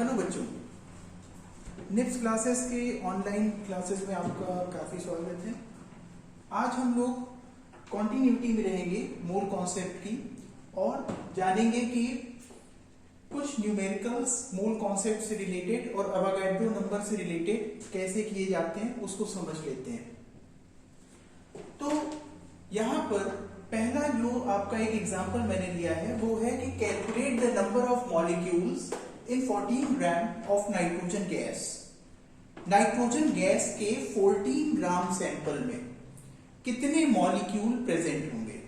Hello बच्चों, निप्स classes के online classes में आपका काफ़ी स्वागत है। आज हम लोग कॉन्टिन्यूटी में रहेंगे मोल कॉन्सेप्ट की और जानेंगे कि कुछ न्यूमेरिकल्स मोल कॉन्सेप्ट से रिलेटेड और अवोगाड्रो नंबर से रिलेटेड कैसे किए जाते हैं उसको समझ लेते हैं। तो यहाँ पर पहला जो आपका एक एग्जांपल मैंने लिया है वो है कि calculate the number of molecules in 14 gram of nitrogen gas. Nitrogen gas के 14 ग्राम सैंपल में कितने मॉलिक्यूल प्रेजेंट होंगे।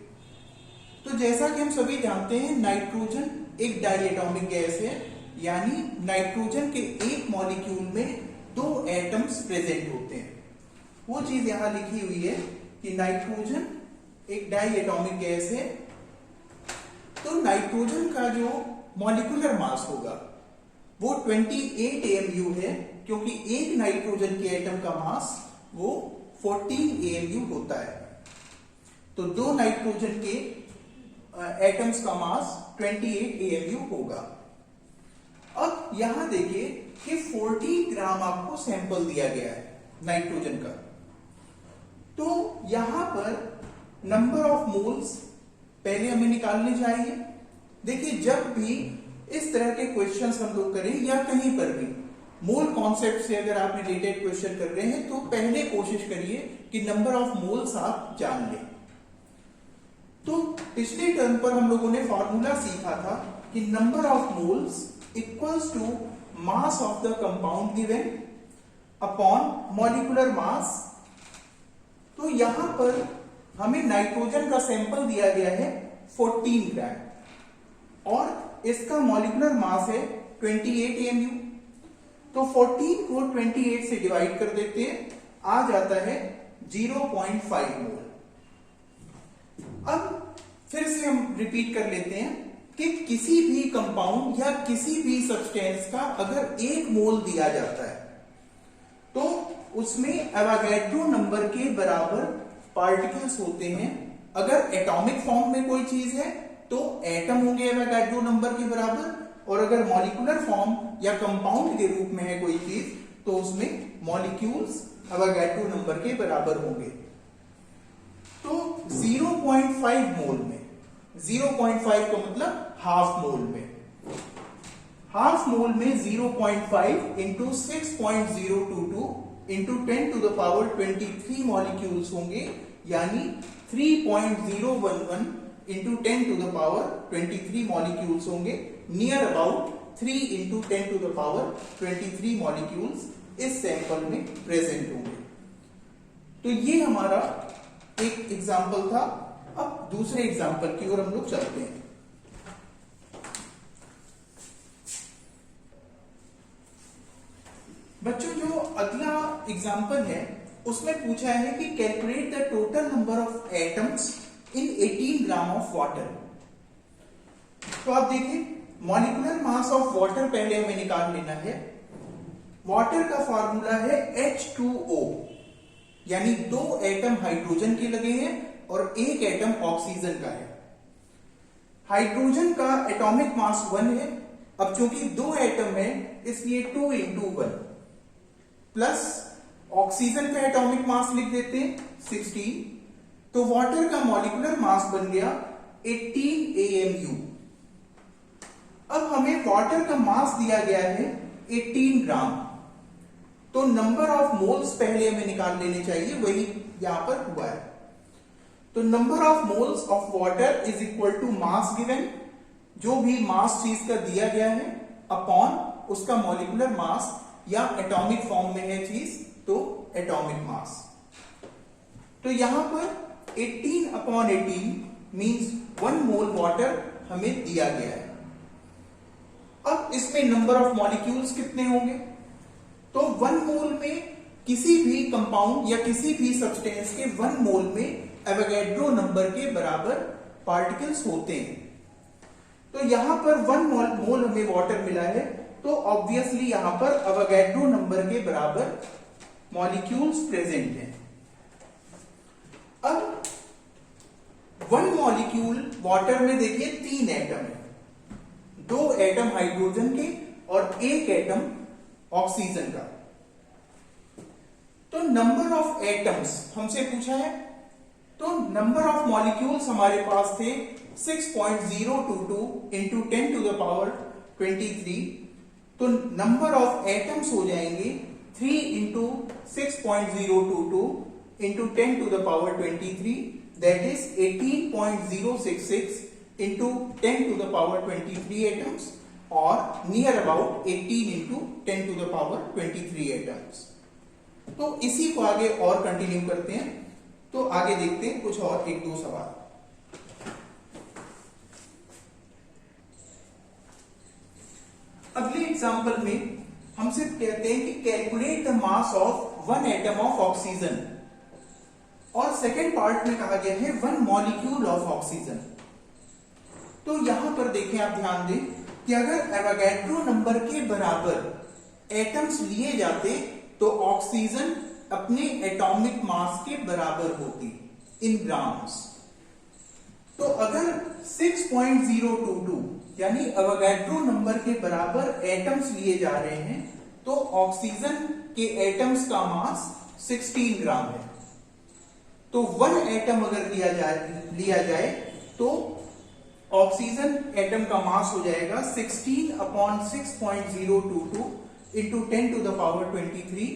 तो जैसा कि हम सभी जानते हैं नाइट्रोजन एक डायएटॉमिक गैस है, यानी नाइट्रोजन के एक मॉलिक्यूल में दो एटम्स प्रेजेंट होते हैं। वो चीज यहां लिखी हुई है कि नाइट्रोजन एक डायएटॉमिक गैस है। तो नाइट्रोजन का जो मॉलिक्यूलर मास होगा वो 28 AMU है, क्योंकि एक नाइट्रोजन के एटम का मास वो 14 AMU होता है। तो दो नाइट्रोजन के एटम्स का मास 28 AMU होगा। अब यहां देखिए कि 14 ग्राम आपको सैंपल दिया गया है नाइट्रोजन का। तो यहां पर नंबर ऑफ मोल्स पहले हमें निकालने चाहिए। देखिए, जब भी इस तरह के क्वेश्चंस हम लोग करें या कहीं पर भी मोल कॉन्सेप्ट से अगर आप रिलेटेड क्वेश्चन कर रहे हैं तो पहले कोशिश करिए कि नंबर ऑफ मोल्स आप जान लें। तो पिछले टर्म पर हम लोगों ने फॉर्मूला सीखा था कि number of moles equals to mass of the compound given upon molecular mass. तो यहां पर हमें नाइट्रोजन का सैंपल दिया गया है 14 ग्राम और इसका मॉलिक्यूलर मास है 28 AMU। तो 14 को 28 से डिवाइड कर देते हैं, आ जाता है 0.5 मोल। अब फिर से हम रिपीट कर लेते हैं कि किसी भी कंपाउंड या किसी भी सब्सटेंस का अगर 1 मोल दिया जाता है तो उसमें एवोगाड्रो नंबर के बराबर पार्टिकल्स होते हैं। अगर एटॉमिक फॉर्म में कोई चीज है तो एटम होंगे एवोगाड्रो नंबर के बराबर, और अगर मॉलिक्यूलर फॉर्म या कंपाउंड के रूप में है कोई चीज तो उसमें मॉलिक्यूल्स एवोगाड्रो नंबर के बराबर होंगे। तो 0.5 मोल में 0.5 का मतलब हाफ मोल में, हाफ मोल में 0.5 into 6.022 into 10 to the power 23 molecules होंगे, यानी 3.011 into 10 to the power 23 molecules होंगे। Near about 3 into 10 to the power 23 molecules इस सैंपल में प्रेजेंट होंगे। तो ये हमारा एक एग्जाम्पल था। अब दूसरे एग्जाम्पल की ओर हम लोग चलते हैं। बच्चों, जो अगला एग्जाम्पल है उसमें पूछा है कि calculate the total number of atoms in 18 gram of water. तो आप देखिए, मॉलिक्यूलर मास ऑफ वाटर पहले हमें निकाल लेना है। वाटर का फॉर्मूला है H2O, यानी 2 एटम हाइड्रोजन के लगे हैं और 1 एटम ऑक्सीजन का है। हाइड्रोजन का एटॉमिक मास 1 है। अब चूंकि 2 एटम है इसलिए 2 इंटू 1 प्लस ऑक्सीजन का एटॉमिक मास लिख देते हैं 16। तो वाटर का मॉलिक्यूलर मास बन गया 18 AMU। अब हमें वाटर का मास दिया गया है 18 ग्राम। तो नंबर ऑफ मोल्स पहले हमें निकाल लेने चाहिए, वही यहां पर हुआ है। तो number of moles of water is equal to mass given, जो भी मास चीज का दिया गया है, अपॉन उसका मॉलिक्यूलर मास या एटॉमिक फॉर्म में है चीज तो एटॉमिक मास। तो यहां पर 18 अपॉन 18 मीन्स 1 मोल वाटर हमें दिया गया है। अब इसमें नंबर ऑफ मॉलिक्यूल्स कितने होंगे। तो 1 मोल में किसी भी कंपाउंड या किसी भी सब्सटेंस के 1 मोल में एवोगाड्रो नंबर के बराबर पार्टिकल्स होते हैं। तो यहां पर 1 मोल हमें वाटर मिला है, तो ऑब्वियसली यहां पर एवोगाड्रो नंबर के बराबर मॉलिक्यूल्स प्रेजेंट हैं। अब 1 मॉलिक्यूल वाटर में देखिए 3 एटम है, 2 एटम हाइड्रोजन के और एक एटम ऑक्सीजन का। तो नंबर ऑफ एटम्स हमसे पूछा है, तो नंबर ऑफ मॉलिक्यूल्स हमारे पास थे 6.022 इंटू 10 टू द पावर 23। तो नंबर ऑफ एटम्स हो जाएंगे 3 into 6.022 into 10 to the power 23, that is 18.066 into 10 to the power 23 atoms, और near about 18 into 10 to the power 23 atoms. तो इसी को आगे और कंटिन्यू करते हैं। तो आगे देखते हैं कुछ और एक दो सवाल। अगले एग्जांपल में हमसे कहते हैं कि calculate the mass of one atom of oxygen, और सेकेंड पार्ट में कहा गया है वन मॉलिक्यूल ऑफ ऑक्सीजन। तो यहां पर देखें, आप ध्यान दें कि अगर एवोगैड्रो नंबर के बराबर एटम्स लिए जाते तो ऑक्सीजन अपने एटॉमिक मास के बराबर होती इन ग्राम्स। तो अगर 6.022 यानी एवोगैड्रो नंबर के बराबर एटम्स लिए जा रहे हैं तो ऑक्सीजन के एटम्स का मास 16 ग्राम है। तो वन एटम अगर लिया जाए तो ऑक्सीजन एटम का मास हो जाएगा 16 upon 6.022 into 10 to the power 23।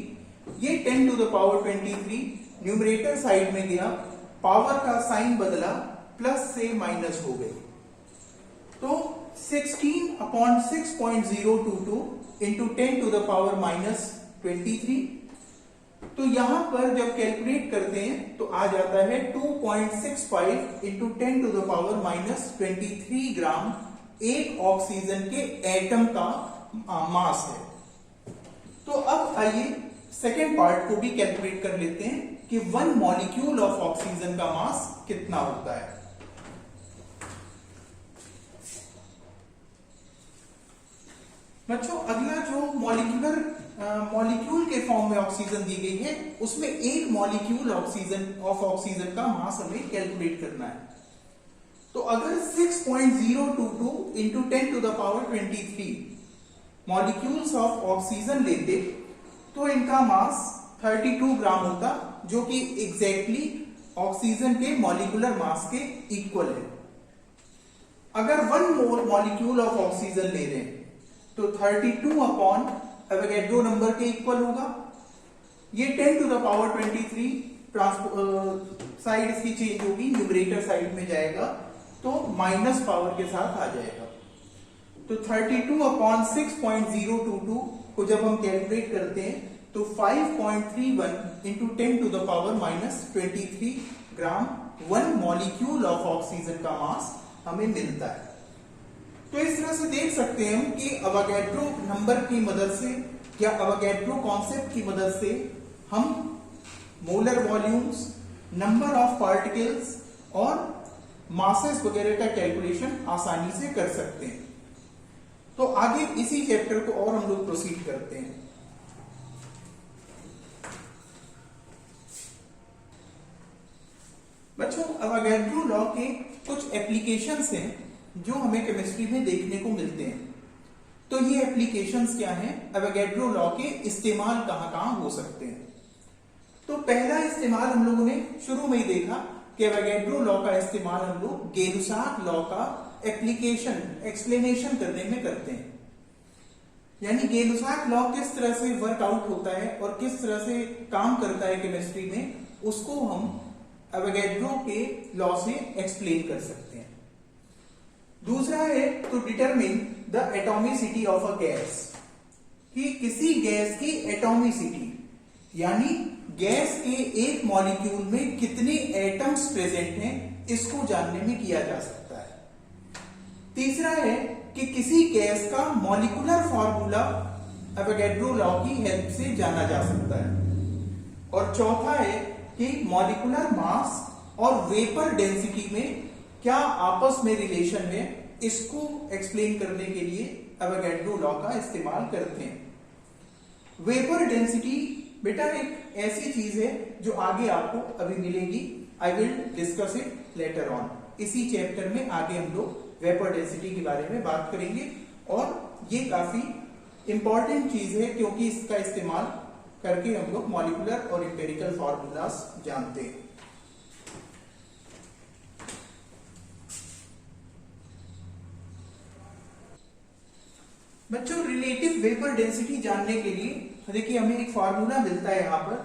ये 10 to the power 23 numerator side में गया, पावर का साइन बदला, प्लस से माइनस हो गई। तो 16 upon 6.022 into 10 to the power minus 23। तो यहां पर जब कैलकुलेट करते हैं तो आ जाता है 2.65 into 10 to the power minus 23 gram एक ऑक्सीजन के एटम का मास है। तो अब आइए सेकेंड पार्ट को भी कैलकुलेट कर लेते हैं कि वन मॉलिक्यूल ऑफ ऑक्सीजन का मास कितना होता है। बच्चों, अगला जो मॉलिक्यूल के फॉर्म में ऑक्सीजन दी गई है उसमें एक मॉलिक्यूल ऑक्सीजन का मास हमें कैलकुलेट करना है। तो अगर 6.022 into 10 to the power 23 molecules of oxygen लेते तो इनका मास 32 ग्राम होता, जो कि एग्जैक्टली ऑक्सीजन के मॉलिक्यूलर मास के इक्वल है। अगर one mole molecule of oxygen ले रहे हैं तो 32 अपॉन एवोगैड्रो नंबर के इक्वल होगा। ये 10 टू द पावर 23 साइड इसकी चेंज होगी, न्यूमरेटर साइड में जाएगा तो माइनस पावर के साथ आ जाएगा। तो 32 अपॉन 6.022 को जब हम कैलकुलेट करते हैं तो 5.31 into 10 to the power minus 23 gram one molecule of oxygen का मास हमें मिलता है। तो इस तरह से देख सकते हैं हम कि एवोगैड्रो नंबर की मदद से या एवोगैड्रो कॉन्सेप्ट की मदद से हम molar volumes, number of particles और मासेस वगैरह का कैलकुलेशन आसानी से कर सकते हैं। तो आगे इसी चैप्टर को और हम लोग प्रोसीड करते हैं। बच्चों, एवोगैड्रो लॉ के कुछ एप्लीकेशंस हैं जो हमें केमिस्ट्री में देखने को मिलते हैं। तो ये एप्लीकेशंस क्या हैं, एवोगैड्रो लॉ के इस्तेमाल कहां कहां हो सकते हैं। तो पहला इस्तेमाल हम लोगों ने शुरू में ही देखा कि एवोगैड्रो लॉ का इस्तेमाल हम लोग गै-लुसाक लॉ का एक्सप्लेनेशन करने में करते हैं। यानी गै-लुसाक लॉ किस तरह से वर्कआउट होता है और किस तरह से काम करता है केमिस्ट्री में, उसको हम एवोगैड्रो के लॉ से एक्सप्लेन कर सकते हैं। दूसरा है to determine the atomicity of a gas, कि किसी गैस की एटॉमिसिटी यानी गैस के एक मॉलिक्यूल में कितने एटम्स प्रेजेंट हैं इसको जानने में किया जा सकता है। तीसरा है कि किसी गैस का मॉलिक्यूलर फॉर्मूला एवोगैड्रो लॉ की हेल्प से जाना जा सकता है। और चौथा है कि मॉलिक्यूलर मास और वेपर डेंसिटी में क्या आपस में रिलेशन है, इसको एक्सप्लेन करने के लिए एवोगैड्रो लॉ का इस्तेमाल करते हैं। वेपर डेंसिटी बेटा एक ऐसी चीज है जो आगे आपको अभी मिलेगी, I will discuss it later on. इसी चैप्टर में आगे हम लोग वेपर डेंसिटी के बारे में बात करेंगे और ये काफी इंपॉर्टेंट चीज है, क्योंकि इसका इस्तेमाल करके हम लोग मॉलिक्यूलर और एम्पिरिकल फॉर्मूलाज जानते हैं। बच्चों, रिलेटिव वेपर डेंसिटी जानने के लिए देखिए हमें एक फॉर्मूला मिलता है यहां पर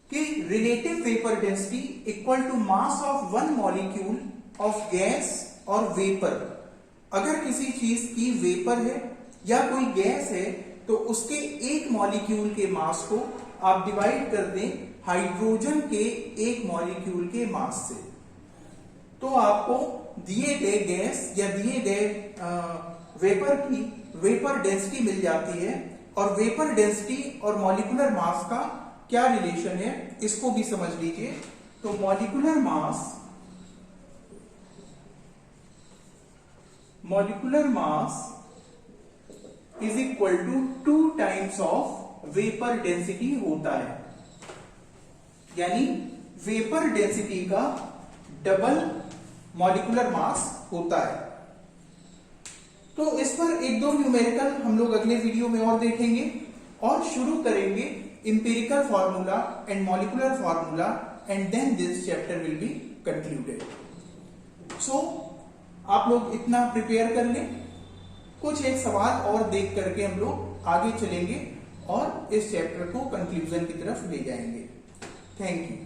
कि relative vapour density equal to mass of one molecule of gas और वेपर। अगर किसी चीज की वेपर है या कोई गैस है तो उसके एक मॉलिक्यूल के मास को आप डिवाइड कर दें हाइड्रोजन के एक मॉलिक्यूल के मास से, तो आपको दिए गए गैस या दिए गए वेपर की वेपर डेंसिटी मिल जाती है। और वेपर डेंसिटी और मॉलिक्यूलर मास का क्या रिलेशन है इसको भी समझ लीजिए। तो molecular mass is equal to 2 times of vapour density होता है, यानी वेपर डेंसिटी का डबल मॉलिक्यूलर मास होता है। तो इस पर एक दो न्यूमेरिकल हम लोग अगले वीडियो में और देखेंगे और शुरू करेंगे empirical formula and molecular formula, and then this chapter will be concluded. So आप लोग इतना प्रिपेयर कर लें, कुछ एक सवाल और देख करके हम लोग आगे चलेंगे और इस चैप्टर को कंक्लूजन की तरफ ले जाएंगे। Thank you.